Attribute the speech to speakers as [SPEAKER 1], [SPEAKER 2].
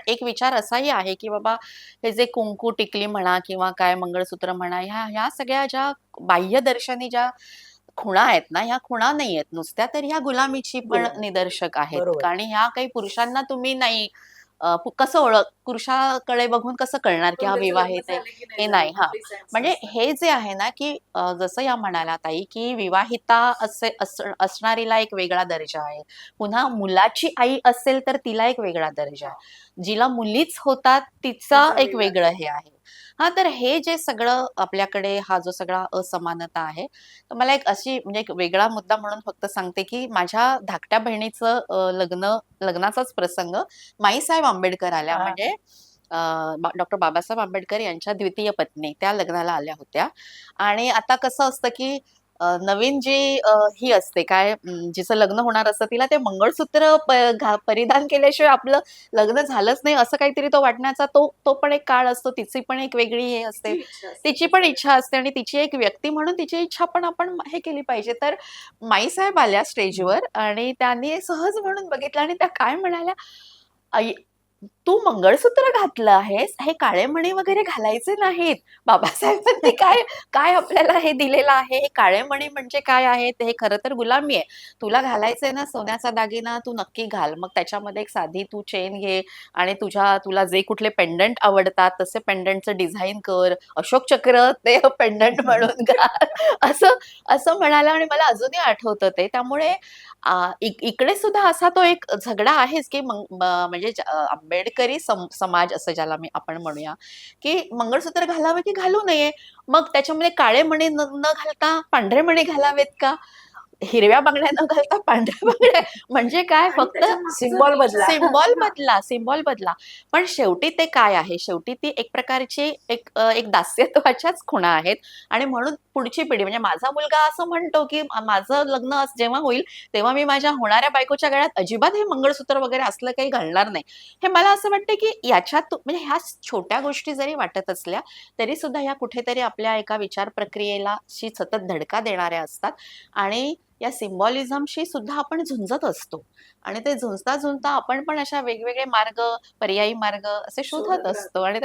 [SPEAKER 1] एक विचार असाही आहे, की बाबा हे जे कुंकू टिकली म्हणा किंवा काय मंगळसूत्र म्हणा, ह्या सगळ्या ज्या बाह्यदर्शनी ज्या खुणा आहेत ना, ह्या खुणा नाहीयेत नुसत्या, तर ह्या गुलामीची पण
[SPEAKER 2] गुलाम.
[SPEAKER 1] निदर्शक आहेत.
[SPEAKER 2] बरोबर.
[SPEAKER 1] आणि ह्या काही पुरुषांना तुम्ही नाही कसं पुरुषाकडे बघून कसं कळणार, की
[SPEAKER 2] पण
[SPEAKER 1] हा
[SPEAKER 2] त्याचं लग्न
[SPEAKER 1] विवाहित आहे,
[SPEAKER 2] झालं की नाही
[SPEAKER 1] हे
[SPEAKER 2] झालं
[SPEAKER 1] नाही. हां.
[SPEAKER 2] कुठली सेन्स
[SPEAKER 1] म्हणजे
[SPEAKER 2] नसतात.
[SPEAKER 1] हे जे आहे ना, की जसं या म्हणाल्या ताई, की विवाहिता असणारीला एक वेगळा दर्जा आहे. पुन्हा मुलाची आई असेल, तर तिला एक वेगळा दर्जा
[SPEAKER 2] हां.
[SPEAKER 1] आहे. जिला मुलीच होतात, तिचा
[SPEAKER 2] तिचा
[SPEAKER 1] एक
[SPEAKER 2] वेगळा
[SPEAKER 1] वेगळं हे
[SPEAKER 2] दर्जा.
[SPEAKER 1] आहे. हां, तर हे जे सगळं आपल्याकडे हा जो सगळा असमानता आहे, तर मला एक अशी म्हणजे एक वेगळा मुद्दा म्हणून फक्त सांगते, की माझ्या धाकट्या बहिणीचं लग्नाचाच प्रसंग माईसाहेब आंबेडकर आल्या
[SPEAKER 2] हां,
[SPEAKER 1] म्हणजे डॉक्टर बाबासाहेब आंबेडकर यांच्या द्वितीय पत्नी त्या लग्नाला आल्या होत्या. आणि आता कसं असतं, की नवीन जी ही असते काय जिचं लग्न होणार असतं तिला ते मंगळसूत्र परिधान केल्याशिवाय आपलं लग्न झालंच नाही असं काहीतरी तो वाटण्याचा तो तो पण एक काळ असतो. तिची पण एक वेगळी हे असते.
[SPEAKER 2] तिची इच्छा असते
[SPEAKER 1] तिची
[SPEAKER 2] ती
[SPEAKER 1] पण
[SPEAKER 2] सगळ्यात.
[SPEAKER 1] इच्छा असते आणि तिची एक व्यक्ती म्हणून तिची इच्छा पण आपण हे केली पाहिजे. तर माईसाहेब आल्या
[SPEAKER 2] हं.
[SPEAKER 1] स्टेजवर आणि त्यांनी सहज म्हणून बघितलं आणि त्या काय म्हणाल्या, "तू मंगळसूत्र घातलं आहेस, हे काळे मणी वगैरे घालायचे नाहीत. बाबासाहेबांनी काय काय आपल्याला हे दिलेलं आहे, हे काळे मणी म्हणजे काय आहेत? हे खरं तर गुलामी आहे. तुला घालायचंय ना सोन्याचा दागिना, तू नक्की घाल. मग त्याच्यामध्ये एक साधी तू चेन घे आणि तुला जे कुठले पेंडंट आवडतात, तसे पेंडंटचं डिझाइन कर. अशोक चक्र ते पेंडंट म्हणून घाल." असं असं म्हणाला आणि मला अजूनही आठवतं ते. त्यामुळे इकडे सुद्धा असा तो एक झगडा आहेच, की म्हणजे आंबेडकरी समाज असं ज्याला आपण म्हणूया, की मंगळसूत्र घालावे की घालू नये. मग त्याच्यामध्ये काळे मणी न घालता पांढरे मणी घालावेत का? हिरव्या बांगड्या न घालता पांढऱ्या बांगड्या म्हणजे काय
[SPEAKER 2] आणि
[SPEAKER 1] फक्त
[SPEAKER 2] त्याच्या मागचं
[SPEAKER 1] सिम्बॉल
[SPEAKER 2] विचार
[SPEAKER 1] सिम्बॉल
[SPEAKER 2] हां.
[SPEAKER 1] बदला, सिम्बॉल बदला. पण शेवटी ते काय आहे? शेवटी ती एक प्रकारची एक दास्यत्वाच्याच खुणा आहेत आणि म्हणून पुढची पिढी म्हणजे माझा मुलगा असं म्हणतो, की माझं लग्न जेव्हा होईल, तेव्हा मी माझ्या होणाऱ्या बायकोच्या गळ्यात अजिबात हे मंगळसूत्र वगैरे असलं काही घालणार नाही. हे मला असं वाटतं, की याच्यात म्हणजे ह्या छोट्या गोष्टी जरी वाटत असल्या, तरी सुद्धा ह्या कुठेतरी आपल्या एका विचार प्रक्रियेला सतत धडका देणाऱ्या असतात आणि या सिम्बॉलिझमशी सुद्धा आपण झुंजत असतो आणि ते झुंजता-झुंजता आपण पण अशा वेगवेगळे मार्ग, पर्यायी मार्ग असे शोधत
[SPEAKER 2] शोधत
[SPEAKER 1] असतो
[SPEAKER 2] राहतो.
[SPEAKER 1] आणि